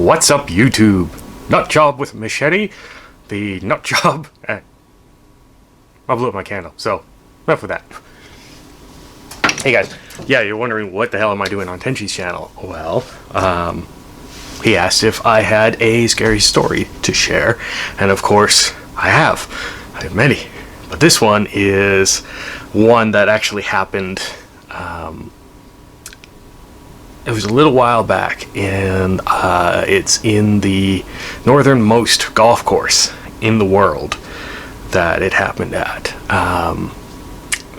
What's up, YouTube? Nutjob with Machete, the Nutjob. I blew up my candle, so enough with that. Hey guys, yeah, you're wondering what the hell am I doing on Tenchi's channel? Well, he asked if I had a scary story to share, and of course, I have. I have many, but this one is one that actually happened. It was a little while back, and it's in the northernmost golf course in the world that it happened at.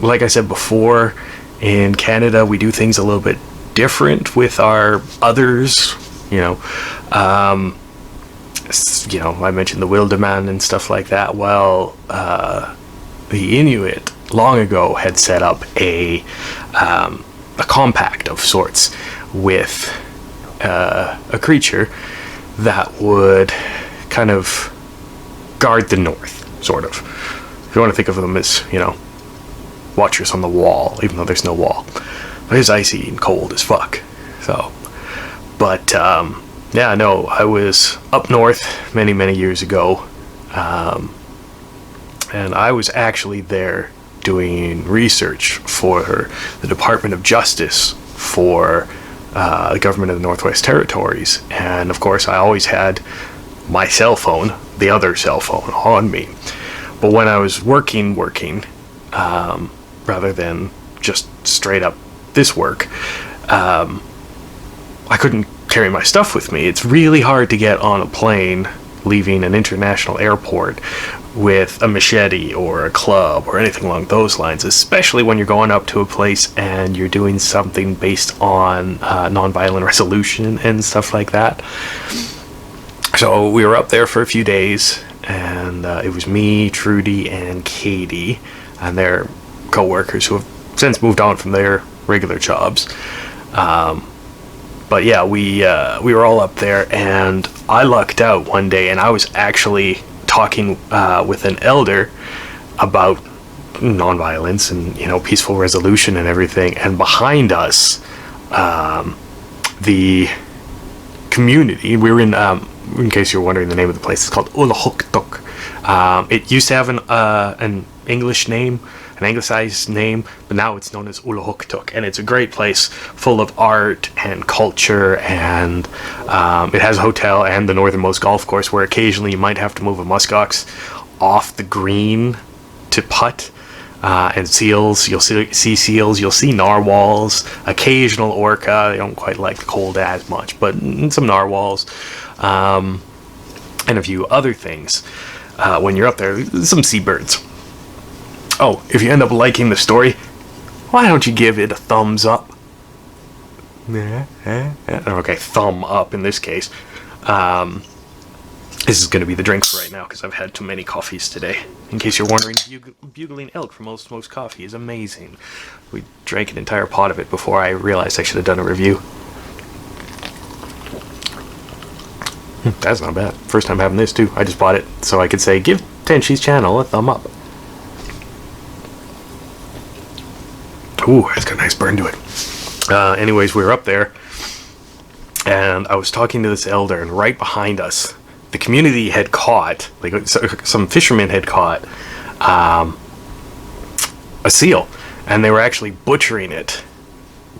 Like I said before, in Canada we do things a little bit different with our others. I mentioned the Wilderman and stuff like that. Well, the Inuit long ago had set up a compact of sorts with a creature that would kind of guard the north, sort of. If you want to think of them as, watchers on the wall, even though there's no wall. But it's icy and cold as fuck. So, but, yeah, no, I was up north many, many years ago, and I was actually there doing research for the Department of Justice for the government of the Northwest Territories, and of course I always had my cell phone, the other cell phone, on me. But when I was working, rather than just straight up this work, I couldn't carry my stuff with me. It's really hard to get on a plane leaving an international airport with a machete or a club or anything along those lines, especially when you're going up to a place and you're doing something based on nonviolent resolution and stuff like that. So we were up there for a few days, and it was me, Trudy, and Katie, and their co-workers who have since moved on from their regular jobs. But yeah, we were all up there, and I lucked out one day, and I was actually talking with an elder about nonviolence and peaceful resolution and everything. And behind us, the community, we were in case you're wondering the name of the place, it's called Ulahuktuk. It used to have an English name, an anglicized name, but now it's known as Ulahuktuk, and it's a great place full of art and culture, and it has a hotel and the northernmost golf course where occasionally you might have to move a muskox off the green to putt, and seals, you'll see seals, you'll see narwhals, occasional orca. They don't quite like the cold as much, but some narwhals, and a few other things. When you're up there, some seabirds. Oh, if you end up liking the story, why don't you give it a thumbs up? Okay, thumb up in this case. This is going to be the drink for right now because I've had too many coffees today. In case you're wondering, bugling elk from most coffee is amazing. We drank an entire pot of it before I realized I should have done a review. That's not bad. First time having this too. I just bought it so I could say, give Tenchi's channel a thumb up. Ooh, it's got a nice burn to it. Anyways, we were up there, and I was talking to this elder, and right behind us, the community had caught, like some fishermen had caught a seal, and they were actually butchering it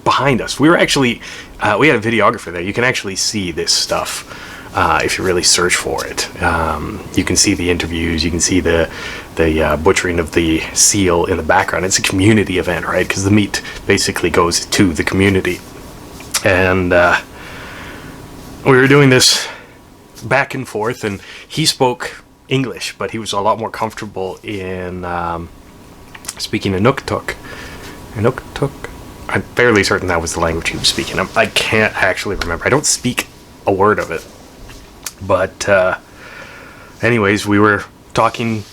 behind us. We were actually, we had a videographer there. You can actually see this stuff if you really search for it. You can see the interviews, you can see the butchering of the seal in the background. It's a community event, right? Because the meat basically goes to the community. And we were doing this back and forth, and he spoke English, but he was a lot more comfortable in speaking Inuktitut. I'm fairly certain that was the language he was speaking. I can't actually remember. I don't speak a word of it. But anyways, we were talking,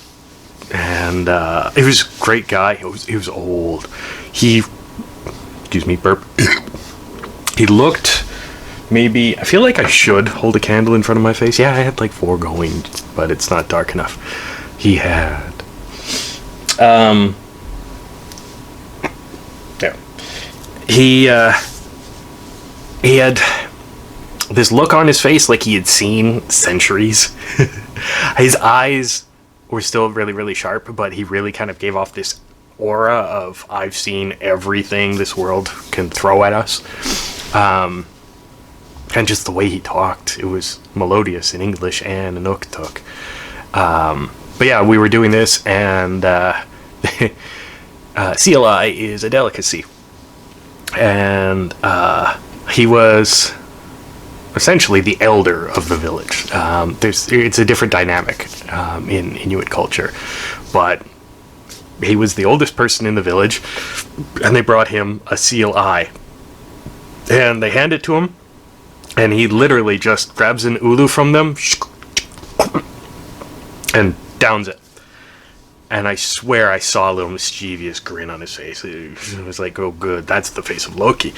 and it was a great guy. He was old. Excuse me, burp. He looked, maybe, I feel like I should hold a candle in front of my face. Yeah, I had like 4 going, but it's not dark enough. He had yeah. He had this look on his face like he had seen centuries. His eyes were still really, really sharp, but he really kind of gave off this aura of, I've seen everything this world can throw at us. And just the way he talked, it was melodious in English and Inuktitut. But yeah, we were doing this, and CLI is a delicacy. And he was essentially the elder of the village. It's a different dynamic in Inuit culture, but he was the oldest person in the village, and they brought him a seal eye, and they hand it to him, and he literally just grabs an ulu from them and downs it. And I swear I saw a little mischievous grin on his face. It was like, oh good, that's the face of Loki.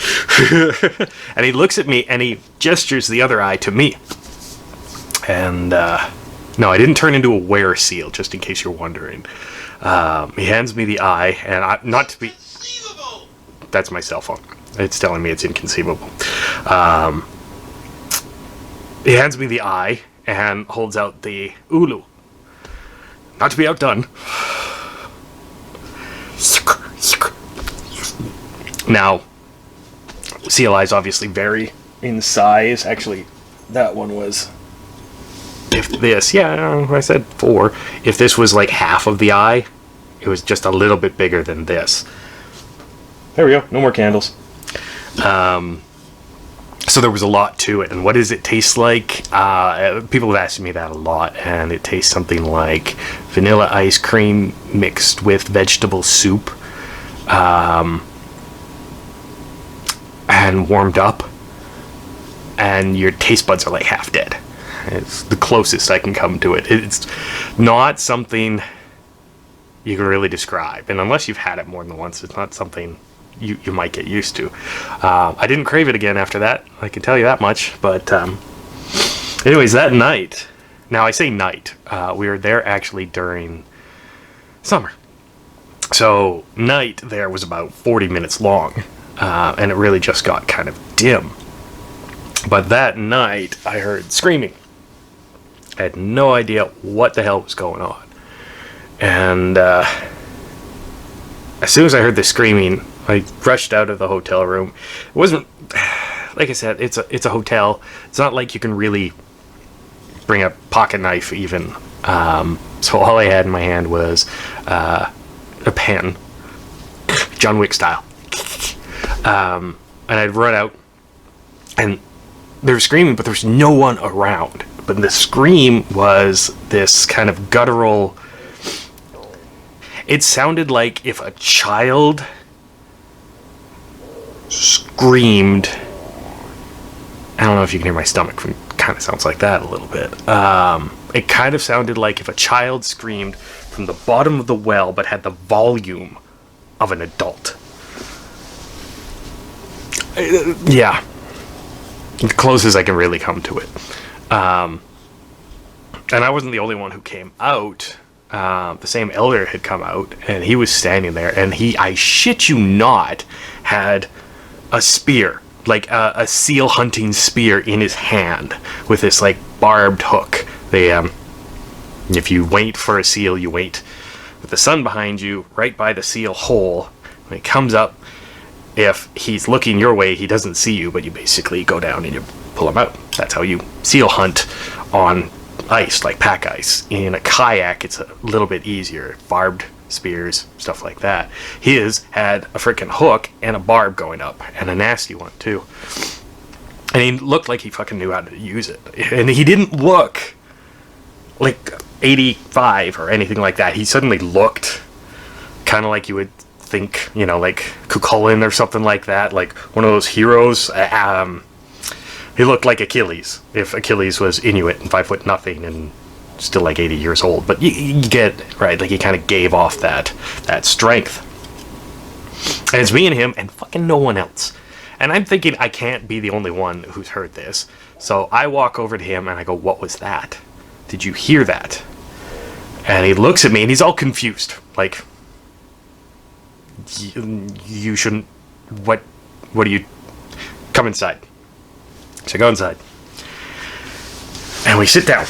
And he looks at me and he gestures the other eye to me. And no, I didn't turn into a were seal, just in case you're wondering. He hands me the eye, and not to be... That's my cell phone. It's telling me it's inconceivable. He hands me the eye and holds out the ulu. Not to be outdone. Now, CLIs obviously vary in size. Actually, that one was... If this... Yeah, I said 4. If this was like half of the eye, it was just a little bit bigger than this. There we go. No more candles. So there was a lot to it. And what does it taste like? People have asked me that a lot. And it tastes something like vanilla ice cream mixed with vegetable soup. And warmed up. And your taste buds are like half dead. It's the closest I can come to it. It's not something you can really describe. And unless you've had it more than once, it's not something... You might get used to. I didn't crave it again after that, I can tell you that much. But anyways, that night, now I say night, we were there actually during summer. So night there was about 40 minutes long, and it really just got kind of dim. But that night I heard screaming. I had no idea what the hell was going on. And as soon as I heard the screaming, I rushed out of the hotel room. It wasn't, like I said, it's a hotel. It's not like you can really bring a pocket knife even. So all I had in my hand was a pen, John Wick style. And I'd run out, and they were screaming, but there was no one around. But the scream was this kind of guttural... It sounded like if a child... screamed. I don't know if you can hear my stomach. It kind of sounds like that a little bit. It kind of sounded like if a child screamed from the bottom of the well but had the volume of an adult. Yeah. The closest I can really come to it. And I wasn't the only one who came out. The same elder had come out, and he was standing there, and he, I shit you not, had a spear, like a seal hunting spear in his hand with this like barbed hook. They if you wait for a seal, you wait with the sun behind you right by the seal hole. When it comes up, if he's looking your way, he doesn't see you, but you basically go down and you pull him out. That's how you seal hunt on ice, like pack ice. In a kayak, it's a little bit easier. Barbed spears, stuff like that. His had a freaking hook and a barb going up, and a nasty one too. And he looked like he fucking knew how to use it. And he didn't look like 85 or anything like that. He suddenly looked kind of like you would think, you know, like Cuchulainn or something like that, like one of those heroes. He looked like Achilles, if Achilles was Inuit and 5'0" and still like 80 years old. But you get, right, like he kind of gave off that strength. And it's me and him and fucking no one else. And I'm thinking I can't be the only one who's heard this. So I walk over to him and I go, "What was that? Did you hear that?" And he looks at me and he's all confused. Like, you shouldn't, what do you, come inside. So I go inside. And we sit down.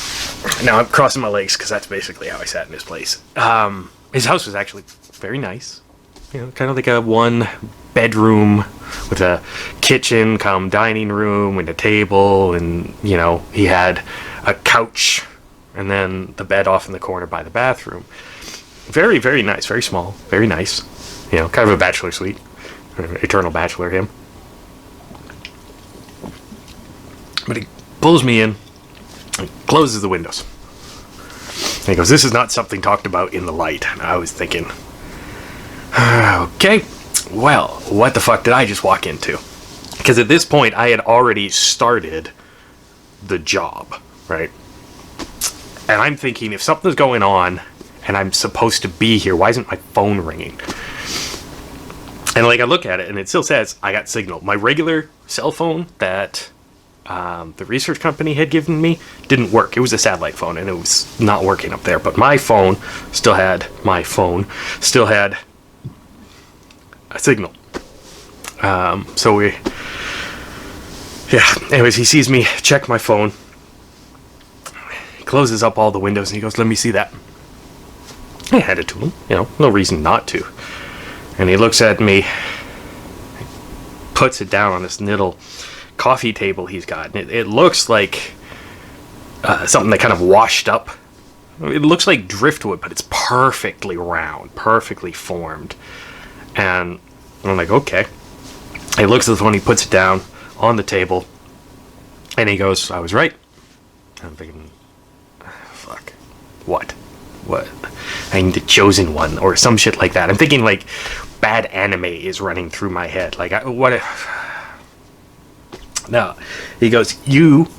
Now I'm crossing my legs because that's basically how I sat in his place. His house was actually very nice. You know, kind of like a one bedroom with a kitchen come dining room and a table, and you know, he had a couch and then the bed off in the corner by the bathroom. Very, very nice, very small, very nice. You know, kind of a bachelor suite. Eternal bachelor, him. But he pulls me in and closes the windows. And he goes, "This is not something talked about in the light." And I was thinking, okay, well, what the fuck did I just walk into? Because at this point, I had already started the job, right? And I'm thinking, if something's going on and I'm supposed to be here, why isn't my phone ringing? And like, I look at it and it still says I got signal. My regular cell phone that the research company had given me didn't work. It was a satellite phone and it was not working up there. But my phone still had a signal. So we, yeah, anyways, he sees me check my phone. He closes up all the windows and he goes, "Let me see that." I had it to him, you know, no reason not to. And he looks at me, puts it down on this little coffee table he's got. And it looks like something that kind of washed up. It looks like driftwood, but it's perfectly round, perfectly formed. And I'm like, okay. He looks at the phone, he puts it down on the table, and he goes, "I was right." I'm thinking, fuck. What? I'm the chosen one, or some shit like that. I'm thinking like bad anime is running through my head. Like, what if... No. He goes, "You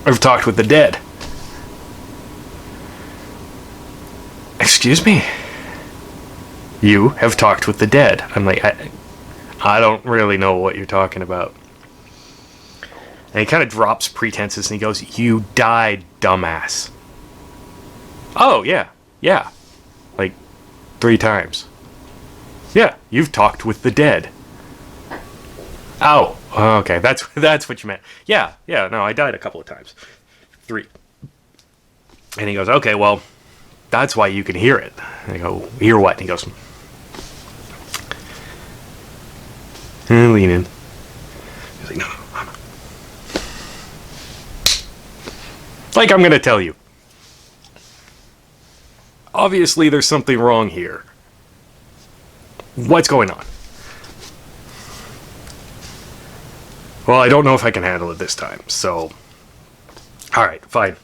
have talked with the dead." Excuse me? You have talked with the dead. I'm like, I don't really know what you're talking about. And he kind of drops pretenses and he goes, "You died, dumbass." Oh, yeah. Like 3 times. Yeah, you've talked with the dead. Oh, okay, that's what you meant. Yeah, no, I died a couple of times. 3. And he goes, "Okay, well, that's why you can hear it." And I go, "Hear what?" And he goes, lean in. He's like, "No, I'm not." Like, I'm gonna tell you. Obviously, there's something wrong here. What's going on? Well, I don't know if I can handle it this time, so... Alright, fine.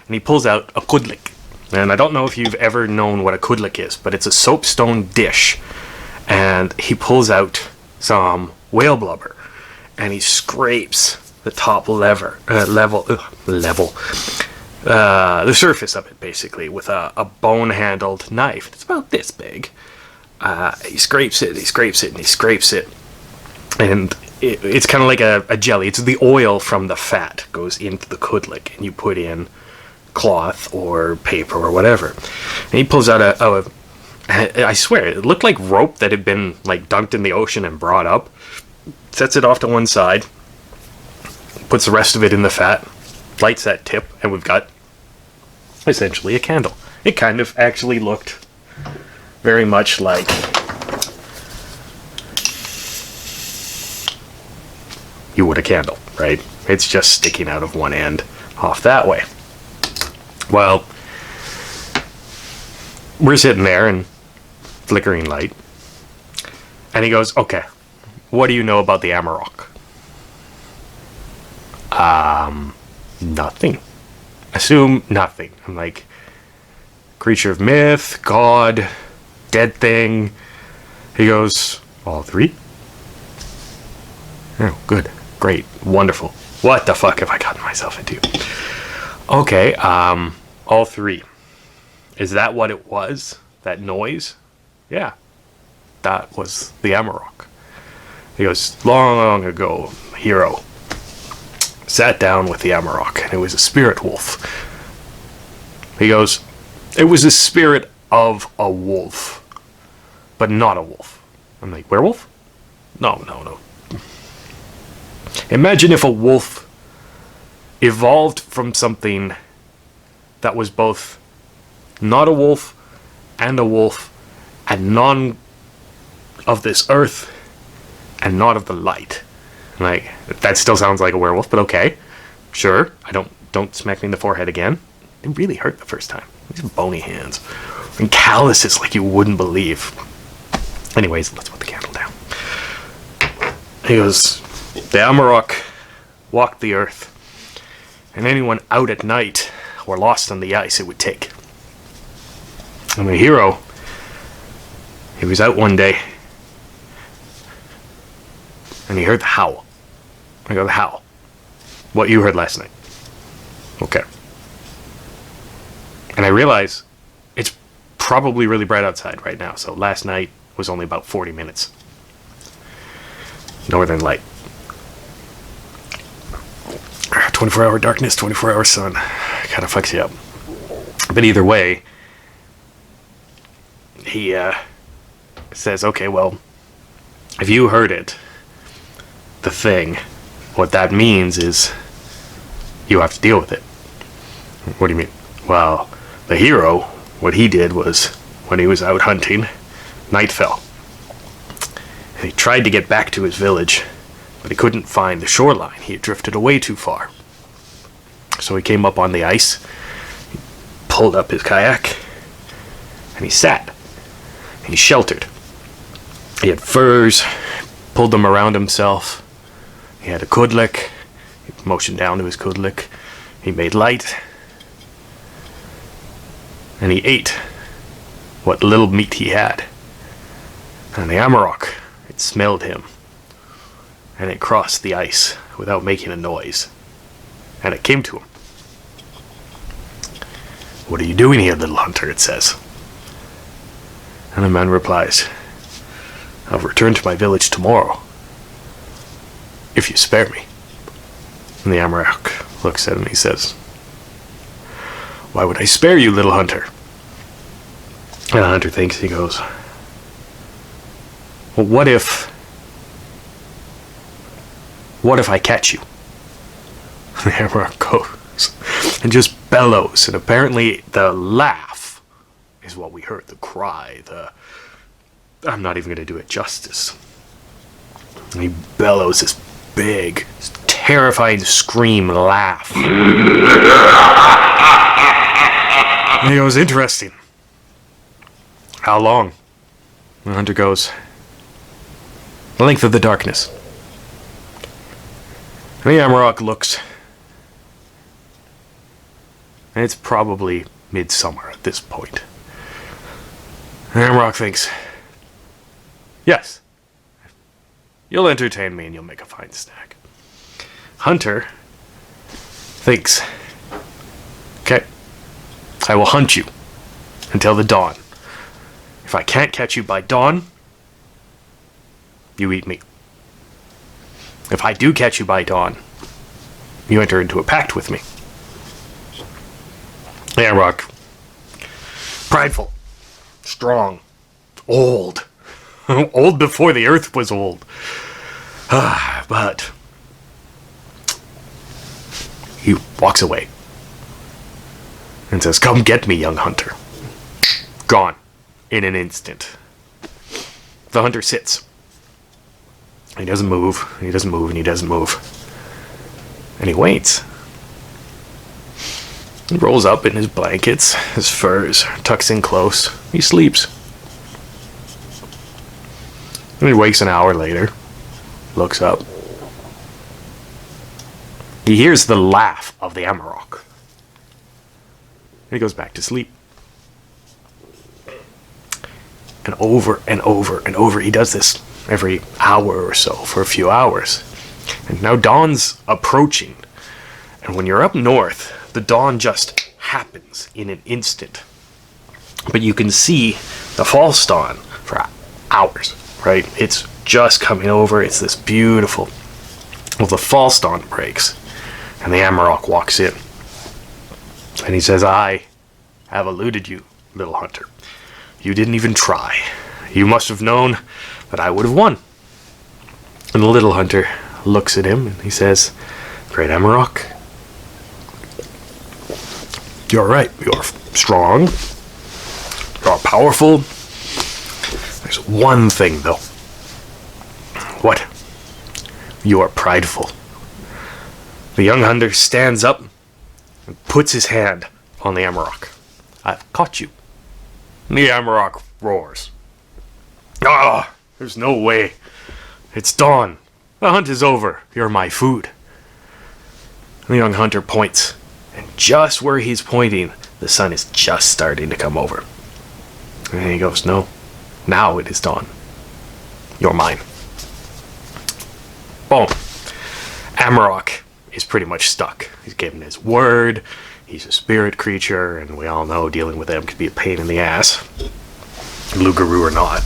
And he pulls out a kudlik. And I don't know if you've ever known what a kudlik is, but it's a soapstone dish. And he pulls out some whale blubber. And he scrapes the top the surface of it, basically, with a bone-handled knife. It's about this big. He scrapes it, and it's kind of like a jelly. It's the oil from the fat goes into the kudlik, and you put in cloth or paper or whatever. And he pulls out I swear, it looked like rope that had been like dunked in the ocean and brought up. Sets it off to one side, puts the rest of it in the fat, lights that tip, and we've got essentially a candle. It kind of actually looked very much like you would a candle, right? It's just sticking out of one end off that way. Well, we're sitting there in flickering light, and he goes, "Okay, what do you know about the Amarok?" Nothing. Assume nothing. I'm like, creature of myth, god, dead thing. He goes, "All 3? Oh, good, great, wonderful. What the fuck have I gotten myself into?" Okay, all 3. Is that what it was? That noise? Yeah, that was the Amarok. He goes, "Long ago, hero sat down with the Amarok, and it was a spirit wolf." He goes, "It was a spirit of a wolf, but not a wolf." I'm like, "Werewolf? No. Imagine if a wolf evolved from something that was both not a wolf and a wolf, and none of this earth and not of the light. Like, that still sounds like a werewolf, but okay. Sure. Don't smack me in the forehead again. It really hurt the first time. These bony hands. And calluses like you wouldn't believe. Anyways, let's put the candle down. He goes, the Amarok walked the earth, and anyone out at night or lost on the ice it would take. And the hero, he was out one day, and he heard the howl. I go, the howl. What you heard last night. Okay. And I realize it's probably really bright outside right now, so last night was only about 40 minutes. Northern light. 24-hour darkness, 24-hour sun. Kind of fucks you up. But either way, he says, okay, well, if you heard it, the thing, what that means is you have to deal with it. What do you mean? Well, the hero, what he did was, when he was out hunting, night fell. And he tried to get back to his village, but he couldn't find the shoreline. He had drifted away too far. So he came up on the ice, he pulled up his kayak, and he sat. And he sheltered. He had furs, pulled them around himself. He had a kudlik. He motioned down to his kudlik. He made light. And he ate what little meat he had. And the Amarok, it smelled him. And it crossed the ice without making a noise. And it came to him. What are you doing here, little hunter? It says. And the man replies, I'll return to my village tomorrow, if you spare me. And the Amarok looks at him and he says, why would I spare you, little hunter? And the hunter thinks, he goes, well, what if I catch you? And the Amarok goes and just bellows, and apparently the laugh is what we heard, the cry, I'm not even going to do it justice. And he bellows this big, terrifying scream, laugh. And he goes, interesting. How long? And the hunter goes, the length of the darkness. And the Amarok looks, and it's probably midsummer at this point. And Amarok thinks, yes, you'll entertain me and you'll make a fine snack. Hunter thinks, okay, I will hunt you until the dawn. If I can't catch you by dawn, you eat me. If I do catch you by dawn, you enter into a pact with me. Amarok, prideful, strong, old. Old before the earth was old. But he walks away and says, come get me, young hunter. Gone in an instant. The hunter sits. He doesn't move, and he doesn't move, and he doesn't move. And he waits. He rolls up in his blankets, his furs, tucks in close. He sleeps. And he wakes an hour later, looks up. He hears the laugh of the Amarok. And he goes back to sleep. And over and over and over, he does this every hour or so for a few hours. And now dawn's approaching. And when you're up north, the dawn just happens in an instant. But you can see the false dawn for hours, right? It's just coming over. It's this beautiful. Well, the false dawn breaks. And the Amarok walks in. And he says, I have eluded you, little hunter. You didn't even try. You must have known that I would have won. And the little hunter looks at him and he says, Great Amarok, You're right. You're strong. You're powerful. There's one thing, though. What? You are prideful. The young hunter stands up and puts his hand on the Amarok. I've caught you. And the Amarok roars. Ah, there's no way. It's dawn. The hunt is over. You're my food. The young hunter points, and just where he's pointing, the sun is just starting to come over. And he goes, no, now it is dawn. You're mine. Boom. Amarok is pretty much stuck. He's given his word. He's a spirit creature, and we all know dealing with them could be a pain in the ass. Lugaroo or not.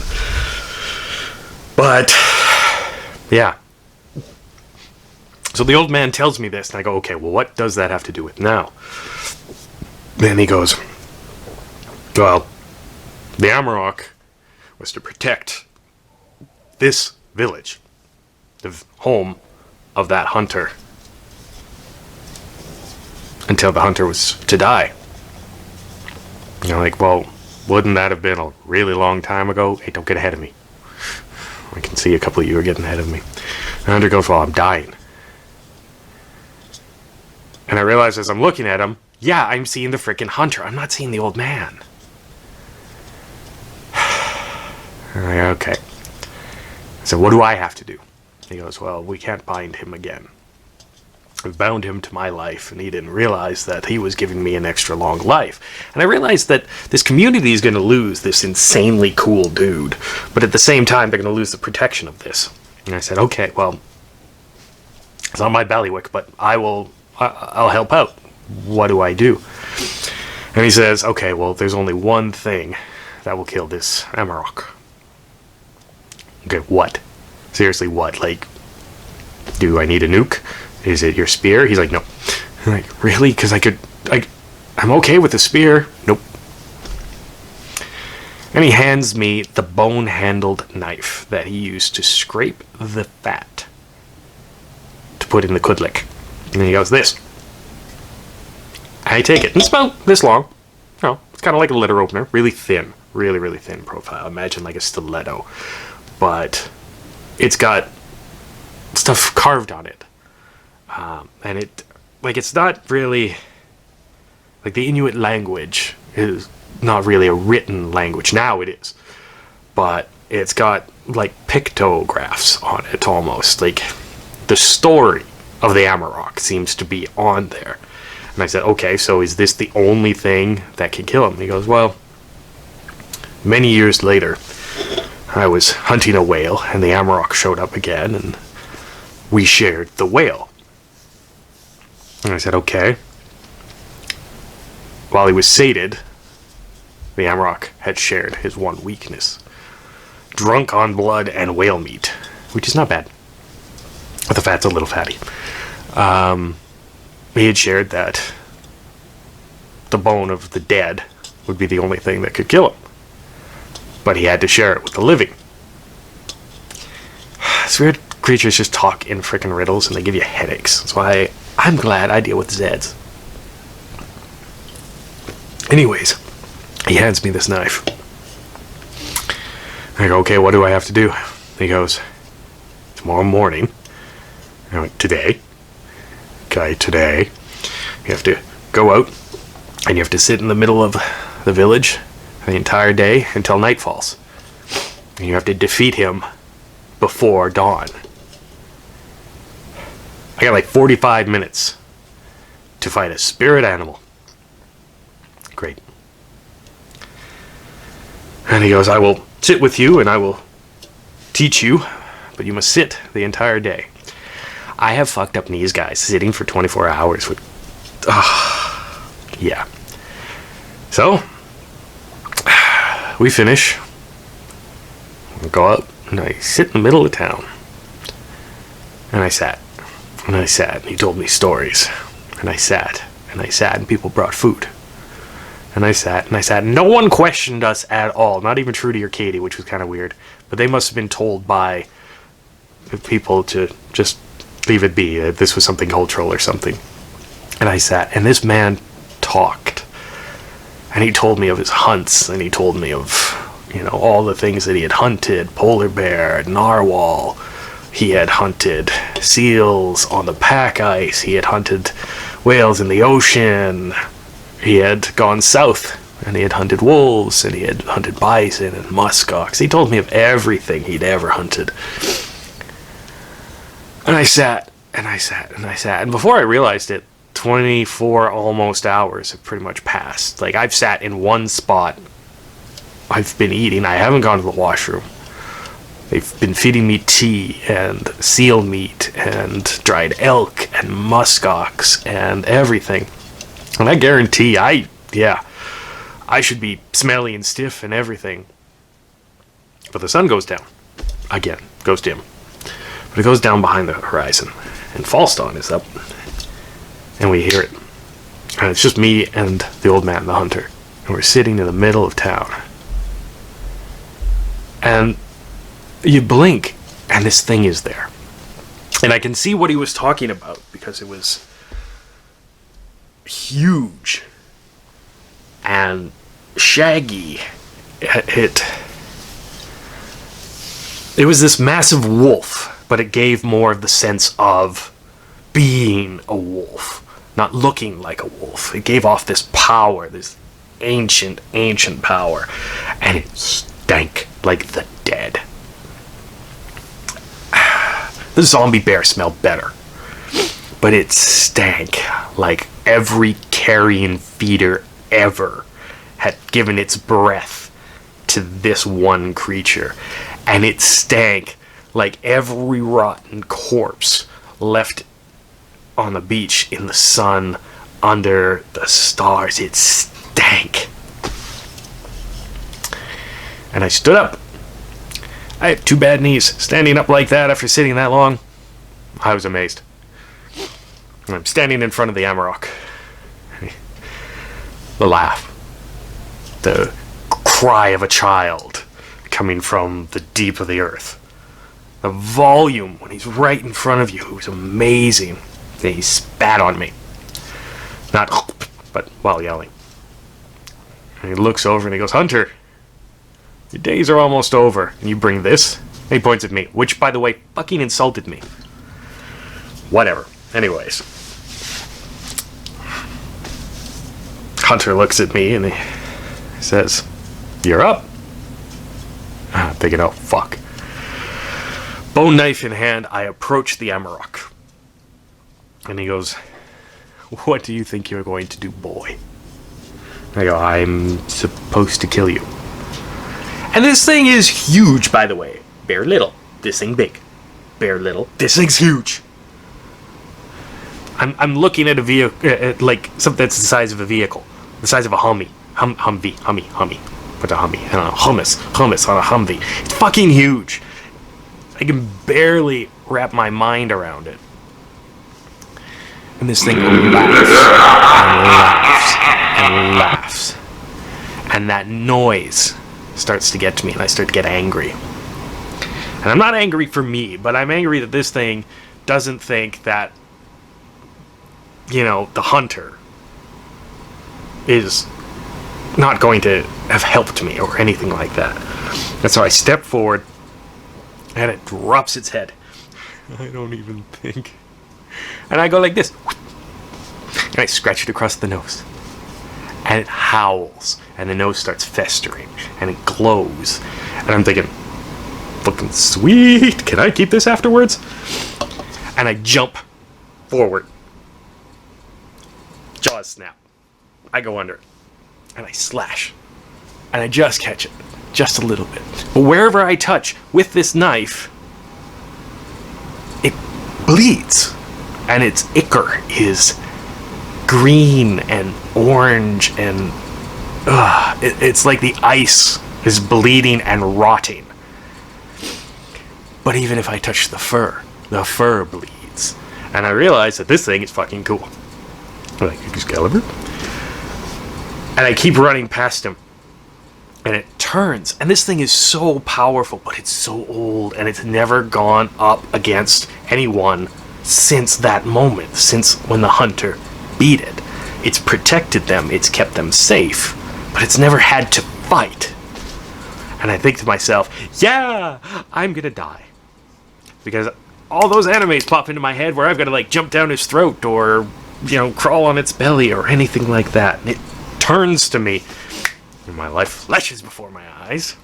But, yeah. So the old man tells me this, and I go, okay, well, what does that have to do with now? Then he goes, well, the Amarok was to protect this village, the home of that hunter, until the hunter was to die. And I'm like, well, wouldn't that have been a really long time ago? Hey, don't get ahead of me. I can see a couple of you are getting ahead of me. The hunter goes, well, I'm dying. And I realize as I'm looking at him, yeah, I'm seeing the frickin' hunter. I'm not seeing the old man. And I go, okay. So what do I have to do? He goes, well, we can't bind him again. I've bound him to my life, and he didn't realize that he was giving me an extra long life. And I realized that this community is going to lose this insanely cool dude, but at the same time, they're going to lose the protection of this. And I said, okay, well, it's on my ballywick, but I'll help out. What do I do? And he says, okay, well, there's only one thing that will kill this Amarok. Okay, what? Seriously, what? Like, do I need a nuke? Is it your spear? He's like, no. I'm like, really? Because I'm okay with the spear. Nope. And he hands me the bone-handled knife that he used to scrape the fat to put in the kudlik. And he goes, this. I take it. It's about this long. No, it's kind of like a letter opener. Really thin. Really, really thin profile. Imagine like a stiletto. But it's got stuff carved on it. And it's not really, like, the Inuit language is not really a written language. Now it is. But it's got, like, pictographs on it, almost. Like, the story of the Amarok seems to be on there. And I said, okay, so is this the only thing that can kill him? And he goes, well, many years later, I was hunting a whale, and the Amarok showed up again, and we shared the whale. And I said, okay. While he was sated, the Amarok had shared his one weakness. Drunk on blood and whale meat, which is not bad. But the fat's a little fatty. He had shared that the bone of the dead would be the only thing that could kill him. But he had to share it with the living. These weird creatures just talk in frickin' riddles and they give you headaches. That's why I'm glad I deal with Zeds. Anyways, he hands me this knife. I go, okay, what do I have to do? He goes, tomorrow morning. I went, today? Okay, today. You have to go out and you have to sit in the middle of the village the entire day until night falls. And you have to defeat him before dawn. I got like 45 minutes to fight a spirit animal. Great. And he goes, I will sit with you and I will teach you, but you must sit the entire day. I have fucked up knees, guys. Sitting for 24 hours would... yeah. So, we finish. We go up and I sit in the middle of town. And I sat. And I sat. And he told me stories. And I sat. And I sat. And people brought food. And I sat. And I sat. And no one questioned us at all. Not even Trudy or Katie, which was kind of weird. But they must have been told by people to just leave it be. This was something cultural or something. And I sat. And this man talked And he told me of his hunts, and he told me of, all the things that he had hunted. Polar bear, narwhal. He had hunted seals on the pack ice. He had hunted whales in the ocean. He had gone south, and he had hunted wolves, and he had hunted bison and muskox. He told me of everything he'd ever hunted. And I sat, and I sat, and I sat. And before I realized it, 24 almost hours have pretty much passed. Like, I've sat in one spot. I've been eating. I haven't gone to the washroom. They've been feeding me tea and seal meat and dried elk and muskox and everything. And I guarantee I should be smelly and stiff and everything. But the sun goes down. Again, goes dim. But it goes down behind the horizon. And Falston is up. And we hear it. And it's just me and the old man, the hunter. And we're sitting in the middle of town. And you blink, and this thing is there. And I can see what he was talking about, because it was huge and shaggy. It was this massive wolf, but it gave more of the sense of being a wolf, not looking like a wolf. It gave off this power, this ancient power, and it stank like the dead. The zombie bear smelled better, but it stank like every carrion feeder ever had given its breath to this one creature. And it stank like every rotten corpse left on the beach in the sun under the stars. It stank. And I stood up. I had 2 bad knees. Standing up like that after sitting that long, I was amazed. And I'm standing in front of the Amarok. The laugh. The cry of a child coming from the deep of the earth. The volume when he's right in front of you was amazing. And he spat on me. Not, but while yelling. And he looks over and he goes, "Hunter, your days are almost over, and you bring this?" And he points at me, which, by the way, fucking insulted me. Whatever. Anyways. Hunter looks at me, and he says, "You're up." I'm thinking, oh, fuck. Bone knife in hand, I approach the Amarok. And he goes, "What do you think you're going to do, boy?" And I go, "I'm supposed to kill you." And this thing is huge, by the way. Bear little. This thing big. Bear little. This thing's huge. I'm looking at a vehicle, like something that's the size of a vehicle, the size of a Humvee. Humvee. What's a Humvee? I don't know. Hummus on a Humvee. It's fucking huge. I can barely wrap my mind around it. And this thing laughs and laughs and laughs. And that noise starts to get to me, and I start to get angry. And I'm not angry for me, but I'm angry that this thing doesn't think that, the hunter is not going to have helped me or anything like that. And so I step forward, and it drops its head. I don't even think. And I go like this. And I scratch it across the nose. And it howls, and the nose starts festering, and it glows. And I'm thinking, fucking sweet, can I keep this afterwards? And I jump forward. Jaws snap. I go under it, and I slash. And I just catch it, just a little bit. But wherever I touch with this knife, it bleeds. And its ichor is green and orange, and it's like the ice is bleeding and rotting. But even if I touch the fur bleeds. And I realize that this thing is fucking cool. I'm like, Excalibur? And I keep running past him. And it turns. And this thing is so powerful, but it's so old, and it's never gone up against anyone since that moment, since when the hunter beat it. It's protected them, it's kept them safe, but it's never had to fight. And I think to myself, yeah, I'm gonna die. Because all those animes pop into my head where I've got to like jump down his throat or, crawl on its belly or anything like that. And it turns to me and my life flashes before my eyes.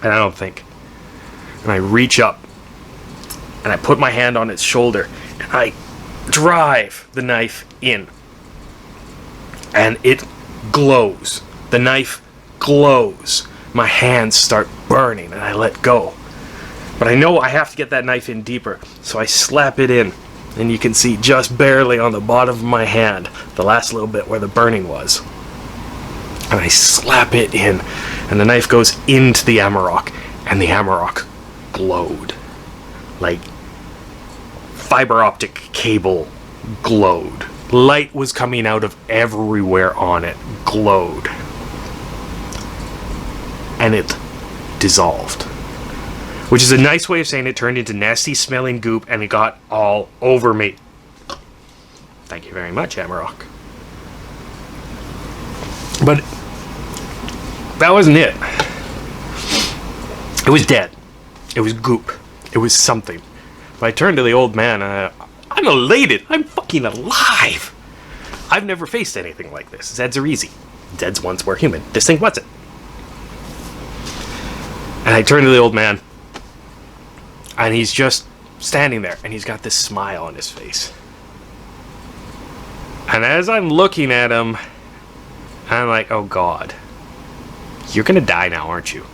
And I don't think. And I reach up and I put my hand on its shoulder and I drive the knife in. And it glows. The knife glows. My hands start burning and I let go. But I know I have to get that knife in deeper, so I slap it in. And you can see just barely on the bottom of my hand, the last little bit where the burning was. And I slap it in, and the knife goes into the Amarok, and the Amarok glowed. Like fiber optic cable glowed. Light was coming out of everywhere on it, glowed. And it dissolved. Which is a nice way of saying it turned into nasty smelling goop and it got all over me. Thank you very much, Amarok. But that wasn't it. It was dead. It was goop. It was something. But I turned to the old man and I'm elated. I'm fucking alive. I've never faced anything like this. Zeds are easy. Zeds once were human. This thing wasn't. And I turned to the old man. And he's just standing there, and he's got this smile on his face. And as I'm looking at him, I'm like, oh God, you're gonna die now, aren't you?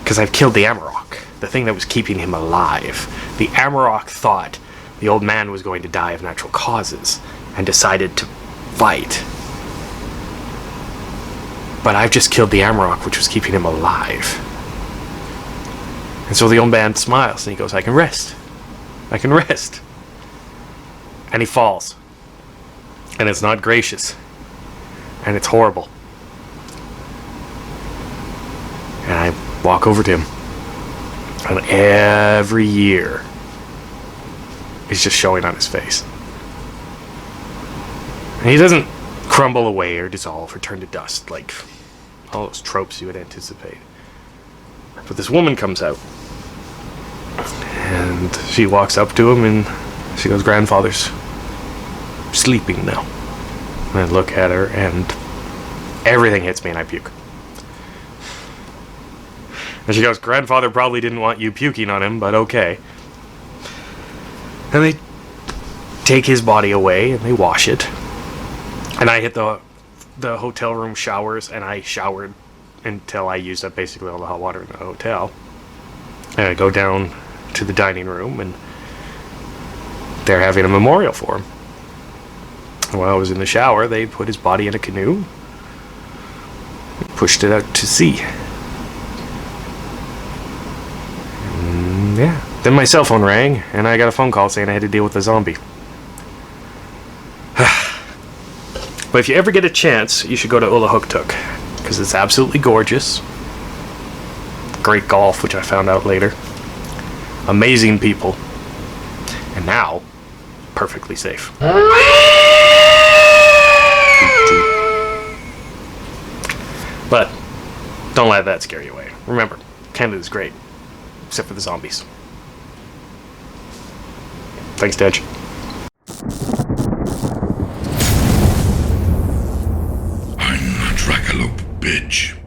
Because I've killed the Amarok, the thing that was keeping him alive. The Amarok thought the old man was going to die of natural causes, and decided to fight. But I've just killed the Amarok, which was keeping him alive. And so the old man smiles and he goes, I can rest. I can rest. And he falls. And it's not gracious. And it's horrible. And I walk over to him. And every year is just showing on his face. And he doesn't crumble away or dissolve or turn to dust like all those tropes you would anticipate. But this woman comes out. And she walks up to him and she goes, grandfather's sleeping now. And I look at her and everything hits me and I puke. And she goes, grandfather probably didn't want you puking on him, but okay. And they take his body away and they wash it. And I hit the hotel room showers and I showered until I used up basically all the hot water in the hotel. And I go down to the dining room and they're having a memorial for him. And while I was in the shower, they put his body in a canoe and pushed it out to sea. And yeah. Then my cell phone rang and I got a phone call saying I had to deal with a zombie. But if you ever get a chance, you should go to Ulahuktuk, because it's absolutely gorgeous. Great golf, which I found out later. Amazing people. And now, perfectly safe. But don't let that scare you away. Remember, Canada's great, except for the zombies. Thanks, Dej. I'm a Dracolope, bitch.